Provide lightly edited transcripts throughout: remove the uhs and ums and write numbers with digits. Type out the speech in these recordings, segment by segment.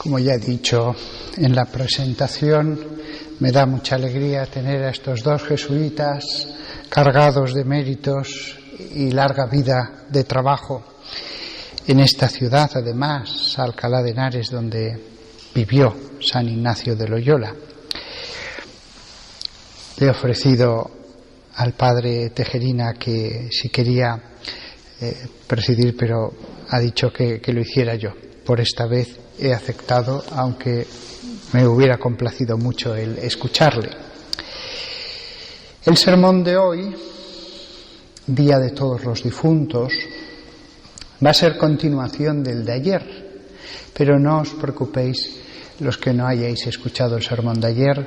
Como ya he dicho en la presentación, me da mucha alegría tener a estos dos jesuitas cargados de méritos y larga vida de trabajo en esta ciudad, además, Alcalá de Henares, donde vivió San Ignacio de Loyola. Le he ofrecido al padre Tejerina que si quería presidir, pero ha dicho que lo hiciera yo. Por esta vez he aceptado, aunque me hubiera complacido mucho el escucharle. El sermón de hoy, Día de Todos los Difuntos, va a ser continuación del de ayer, pero no os preocupéis los que no hayáis escuchado el sermón de ayer,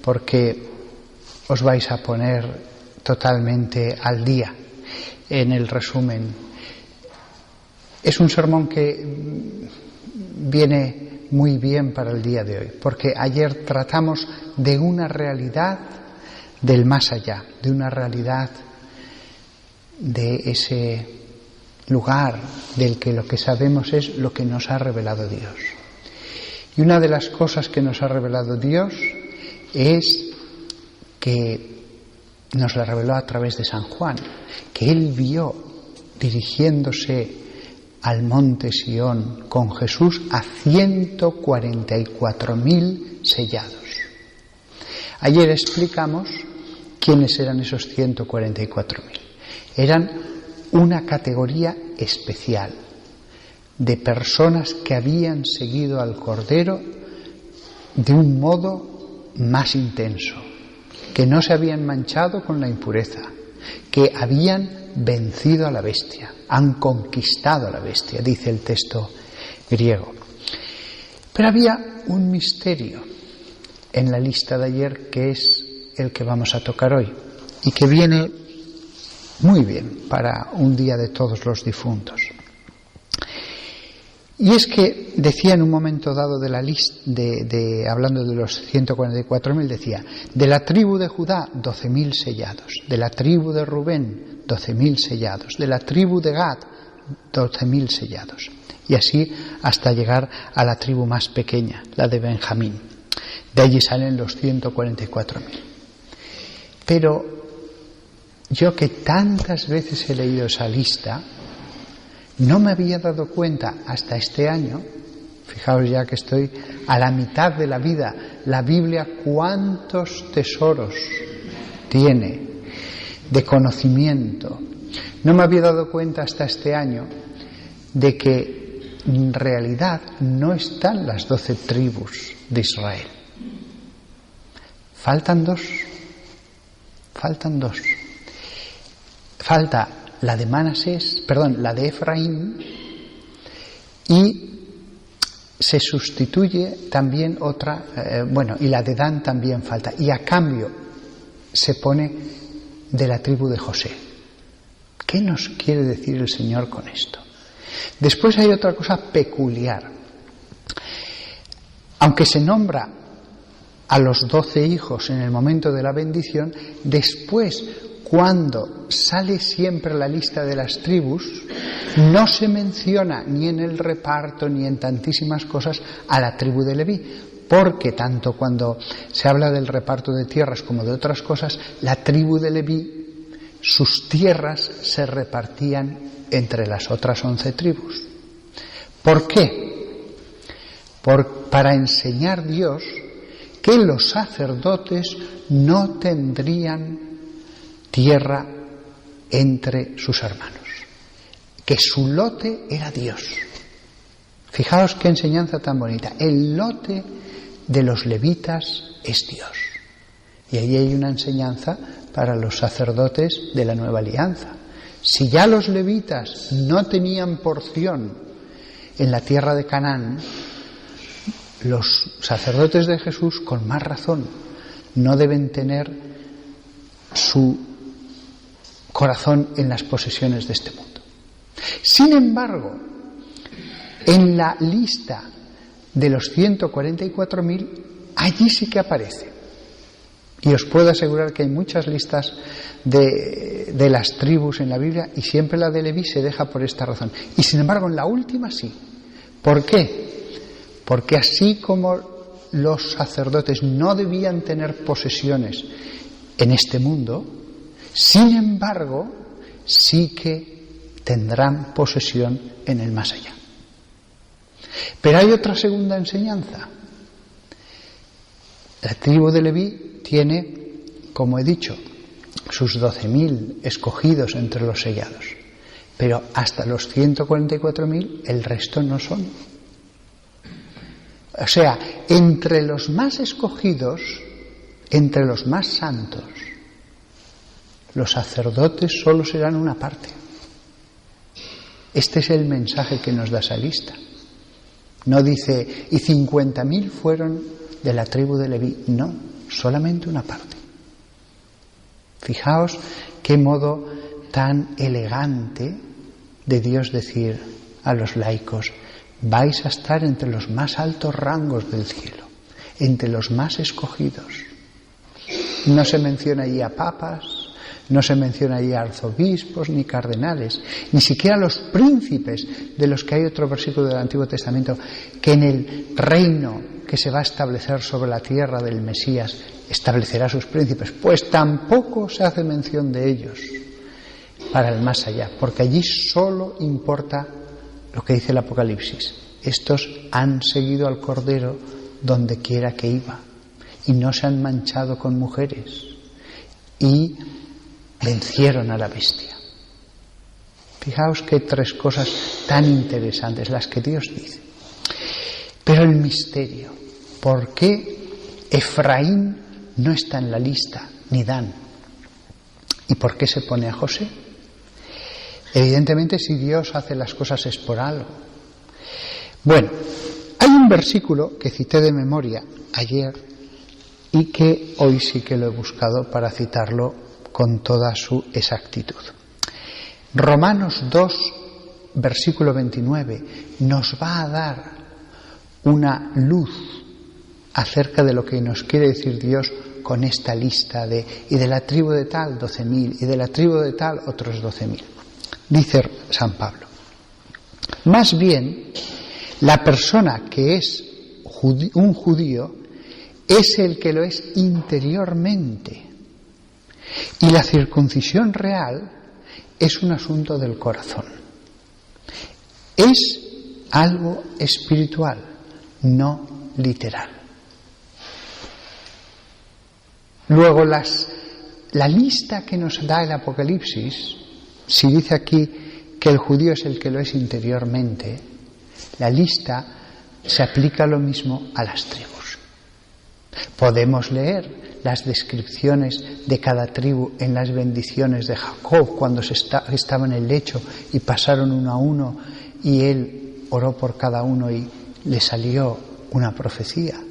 porque os vais a poner totalmente al día en el resumen. Es un sermón que viene muy bien para el día de hoy, porque ayer tratamos de una realidad del más allá, de una realidad de ese lugar del que lo que sabemos es lo que nos ha revelado Dios. Y una de las cosas que nos ha revelado Dios es que nos la reveló a través de San Juan, que él vio dirigiéndose al monte Sión con Jesús a 144.000 sellados. Ayer explicamos quiénes eran esos 144.000. Eran una categoría especial de personas que habían seguido al Cordero de un modo más intenso, que no se habían manchado con la impureza, que habían vencido a la bestia, han conquistado a la bestia, dice el texto griego. Pero había un misterio en la lista de ayer que es el que vamos a tocar hoy y que viene muy bien para un día de todos los difuntos. Y es que decía en un momento dado de la lista, hablando de los 144.000, decía: de la tribu de Judá 12.000 sellados, de la tribu de Rubén 12.000 sellados, de la tribu de Gad 12.000 sellados, y así hasta llegar a la tribu más pequeña, la de Benjamín. De allí salen los 144.000. Pero yo, que tantas veces he leído esa lista, no me había dado cuenta hasta este año. Fijaos, ya que estoy a la mitad de la vida, la Biblia cuántos tesoros tiene de conocimiento. No me había dado cuenta hasta este año de que en realidad no están las 12 tribus de Israel. Faltan dos. Falta la de Manasés, la de Efraín, y se sustituye también otra, y la de Dan también falta, y a cambio se pone de la tribu de José. ¿Qué nos quiere decir el Señor con esto? Después hay otra cosa peculiar. Aunque se nombra a los 12 hijos en el momento de la bendición, después, cuando sale siempre la lista de las tribus, no se menciona ni en el reparto ni en tantísimas cosas a la tribu de Leví, porque tanto cuando se habla del reparto de tierras como de otras cosas, la tribu de Leví, sus tierras se repartían entre las otras 11 tribus. ¿Por qué? Para enseñar Dios que los sacerdotes no tendrían tierra entre sus hermanos, que su lote era Dios. Fijaos qué enseñanza tan bonita. El lote de los levitas es Dios. Y ahí hay una enseñanza para los sacerdotes de la nueva alianza. Si ya los levitas no tenían porción en la tierra de Canaán, los sacerdotes de Jesús, con más razón, no deben tener su corazón en las posesiones de este mundo. Sin embargo, en la lista de los 144.000, allí sí que aparece. Y os puedo asegurar que hay muchas listas de las tribus en la Biblia, y siempre la de Leví se deja por esta razón. Y sin embargo, en la última sí. ¿Por qué? porque así como los sacerdotes no debían tener posesiones en este mundo, sin embargo, sí que tendrán posesión en el más allá. Pero hay otra segunda enseñanza. La tribu de Leví tiene, como he dicho, sus 12.000 escogidos entre los sellados, pero hasta los 144.000 el resto no son. O sea, entre los más escogidos, entre los más santos, los sacerdotes solo serán una parte. Este es el mensaje que nos da esa lista. No dice, y 50.000 fueron de la tribu de Leví. No, solamente una parte. Fijaos qué modo tan elegante de Dios decir a los laicos: vais a estar entre los más altos rangos del cielo, entre los más escogidos. No se menciona allí a papas, no se menciona allí a arzobispos ni cardenales, ni siquiera a los príncipes, de los que hay otro versículo del Antiguo Testamento, que en el reino que se va a establecer sobre la tierra del Mesías establecerá sus príncipes. Pues tampoco se hace mención de ellos para el más allá, porque allí solo importa lo que dice el Apocalipsis: estos han seguido al Cordero donde quiera que iba y no se han manchado con mujeres y vencieron a la bestia. Fijaos que tres cosas tan interesantes las que Dios dice. Pero el misterio, ¿por qué Efraín no está en la lista, ni Dan? ¿Y por qué se pone a José? Evidentemente, si Dios hace las cosas es por algo. Bueno, hay un versículo que cité de memoria ayer y que hoy sí que lo he buscado para citarlo con toda su exactitud. Romanos 2, versículo 29, nos va a dar una luz acerca de lo que nos quiere decir Dios con esta lista de, y de la tribu de tal 12.000, y de la tribu de tal otros 12.000. Dice San Pablo: más bien, la persona que es un judío es el que lo es interiormente, y la circuncisión real es un asunto del corazón. Es algo espiritual, no literal. Luego, la lista que nos da el Apocalipsis, si dice aquí que el judío es el que lo es interiormente, la lista se aplica lo mismo a las tribus. Podemos leer las descripciones de cada tribu en las bendiciones de Jacob cuando estaba en el lecho y pasaron uno a uno y él oró por cada uno y le salió una profecía.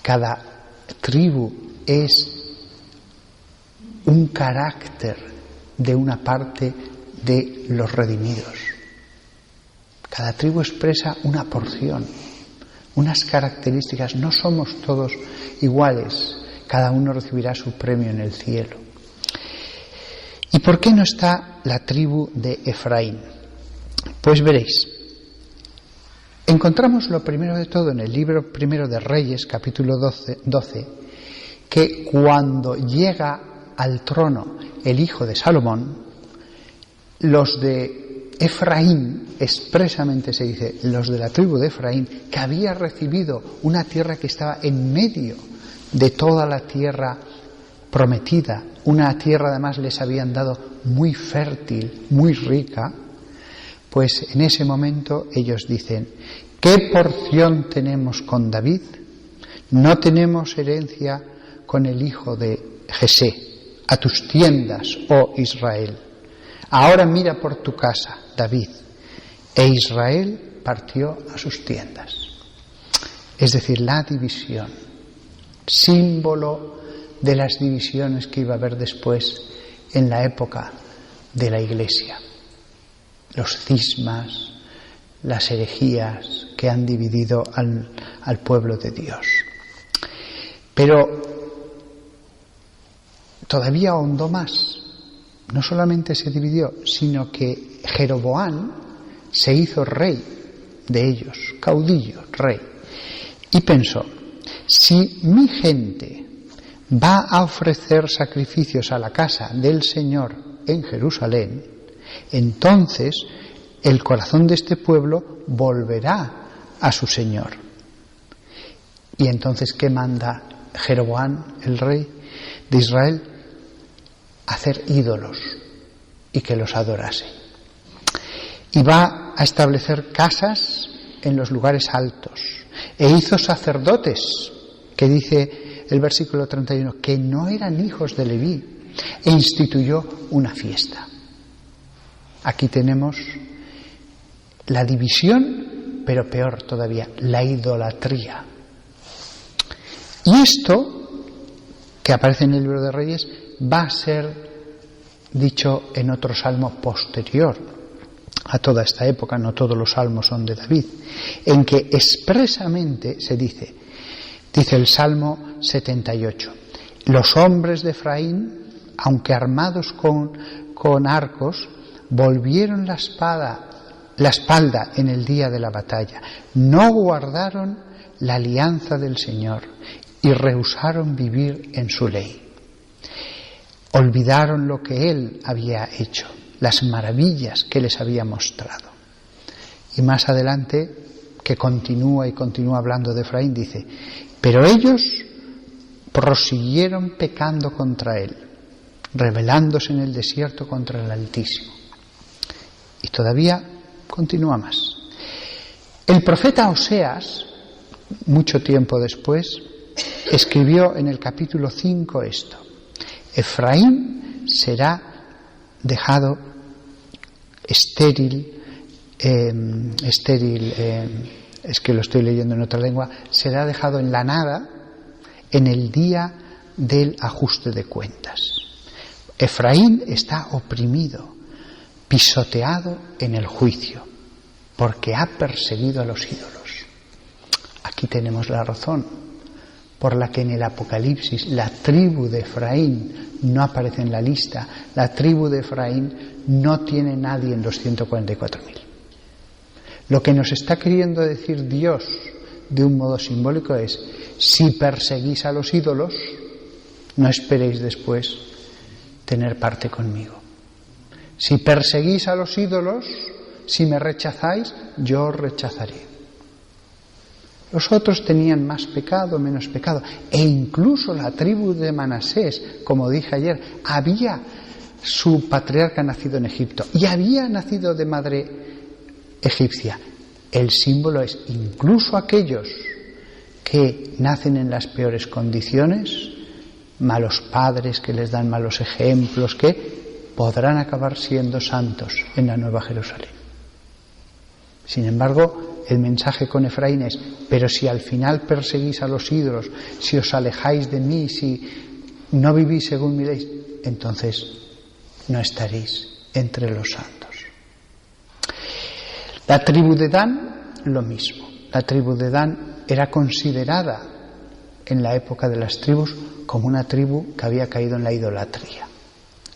Cada tribu es un carácter de una parte de los redimidos. Cada tribu expresa una porción, unas características. No somos todos iguales, cada uno recibirá su premio en el cielo. ¿Y por qué no está la tribu de Efraín? Pues veréis, encontramos lo primero de todo en el libro primero de Reyes, capítulo 12, que cuando llega al trono el hijo de Salomón, los de Efraín, expresamente se dice, los de la tribu de Efraín, que había recibido una tierra que estaba en medio de toda la tierra prometida, una tierra además les habían dado muy fértil, muy rica, pues en ese momento ellos dicen: ¿qué porción tenemos con David? No tenemos herencia con el hijo de Jesé. A tus tiendas, oh Israel. Ahora mira por tu casa, David. E Israel partió a sus tiendas. Es decir, la división, símbolo de las divisiones que iba a haber después en la época de la Iglesia. Los cismas, las herejías que han dividido al pueblo de Dios. Pero todavía ahondó más. No solamente se dividió, sino que Jeroboam se hizo rey de ellos, caudillo, rey, y pensó: si mi gente va a ofrecer sacrificios a la casa del Señor en Jerusalén, entonces el corazón de este pueblo volverá a su Señor. Y entonces, ¿qué manda Jeroboam, el rey de Israel? Hacer ídolos y que los adorasen. Y va a establecer casas en los lugares altos. E hizo sacerdotes, que dice el versículo 31, que no eran hijos de Leví, e instituyó una fiesta. Aquí tenemos la división, pero peor todavía, la idolatría. Y esto, que aparece en el libro de Reyes, va a ser dicho en otro salmo posterior a toda esta época, no todos los salmos son de David, en que expresamente se dice el Salmo 78, los hombres de Efraín, aunque armados con arcos, volvieron la espalda en el día de la batalla, no guardaron la alianza del Señor y rehusaron vivir en su ley. Olvidaron lo que Él había hecho, las maravillas que les había mostrado. Y más adelante, que continúa hablando de Efraín, dice: pero ellos prosiguieron pecando contra Él, rebelándose en el desierto contra el Altísimo. Y todavía continúa más. El profeta Oseas, mucho tiempo después, escribió en el capítulo 5 esto: Efraín será dejado estéril, es que lo estoy leyendo en otra lengua, será dejado en la nada en el día del ajuste de cuentas. Efraín está oprimido, pisoteado en el juicio, porque ha perseguido a los ídolos. Aquí tenemos la razón por la que en el Apocalipsis la tribu de Efraín no aparece en la lista. La tribu de Efraín no tiene nadie en los 144.000. Lo que nos está queriendo decir Dios de un modo simbólico es: si perseguís a los ídolos, no esperéis después tener parte conmigo. Si perseguís a los ídolos, si me rechazáis, yo os rechazaré. Los otros tenían más pecado, menos pecado, e incluso la tribu de Manasés, como dije ayer, había su patriarca nacido en Egipto y había nacido de madre egipcia. El símbolo es: incluso aquellos que nacen en las peores condiciones, malos padres que les dan malos ejemplos, que podrán acabar siendo santos en la Nueva Jerusalén. Sin embargo, el mensaje con Efraín es: pero si al final perseguís a los ídolos, si os alejáis de mí, si no vivís según mi ley, entonces no estaréis entre los santos. La tribu de Dan, lo mismo. La tribu de Dan era considerada en la época de las tribus como una tribu que había caído en la idolatría.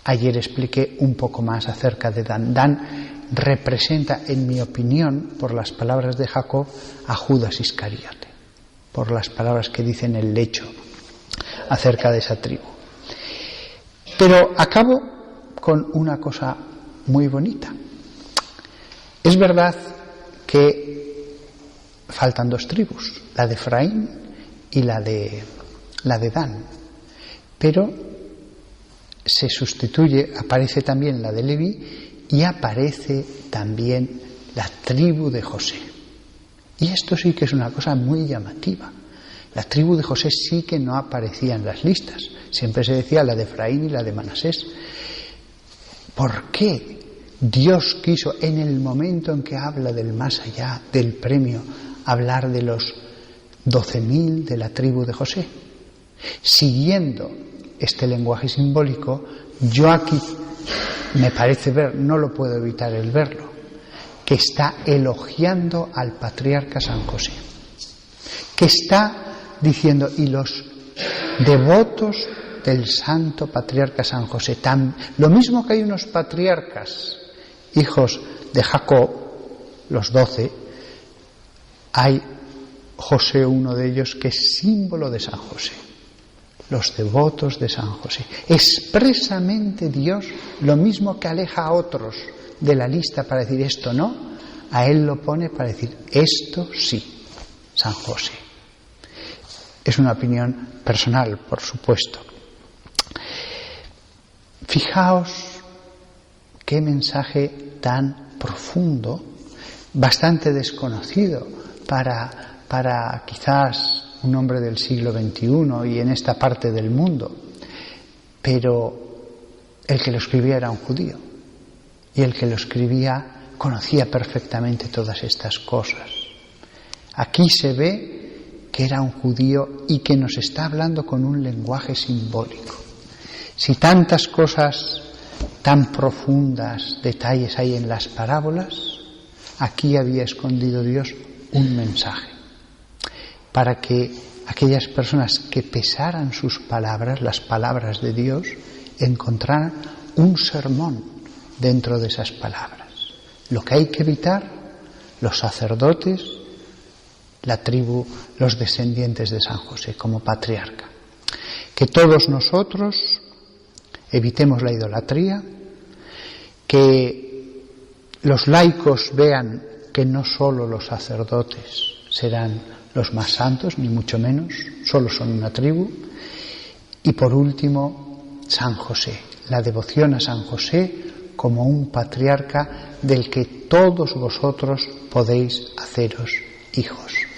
Ayer expliqué un poco más acerca de Dan. Dan representa, en mi opinión, por las palabras de Jacob, a Judas Iscariote, por las palabras que dice en el lecho acerca de esa tribu. Pero acabo con una cosa muy bonita. Es verdad que faltan dos tribus, la de Efraín y la de Dan, pero se sustituye, aparece también la de Leví y aparece también la tribu de José. Y esto sí que es una cosa muy llamativa. La tribu de José sí que no aparecía en las listas, siempre se decía la de Efraín y la de Manasés. ¿Por qué Dios quiso, en el momento en que habla del más allá, del premio, hablar de los 12.000 de la tribu de José? Siguiendo este lenguaje simbólico, yo aquí me parece ver, no lo puedo evitar el verlo, que está elogiando al patriarca San José, que está diciendo: y los devotos del santo patriarca San José, lo mismo que hay unos patriarcas, hijos de Jacob, los 12, hay José, uno de ellos, que es símbolo de San José. Los devotos de San José. Expresamente Dios, lo mismo que aleja a otros de la lista para decir esto no, a él lo pone para decir esto sí, San José. Es una opinión personal, por supuesto. Fijaos qué mensaje tan profundo, bastante desconocido para quizás un hombre del siglo XXI y en esta parte del mundo, pero el que lo escribía era un judío y el que lo escribía conocía perfectamente todas estas cosas. Aquí se ve que era un judío y que nos está hablando con un lenguaje simbólico. Si tantas cosas tan profundas, detalles hay en las parábolas, aquí había escondido Dios un mensaje para que aquellas personas que pesaran sus palabras, las palabras de Dios, encontraran un sermón dentro de esas palabras. Lo que hay que evitar, los sacerdotes, la tribu, los descendientes de San José como patriarca. Que todos nosotros evitemos la idolatría, que los laicos vean que no solo los sacerdotes serán los más santos, ni mucho menos, solo son una tribu. Y por último, San José, la devoción a San José como un patriarca del que todos vosotros podéis haceros hijos.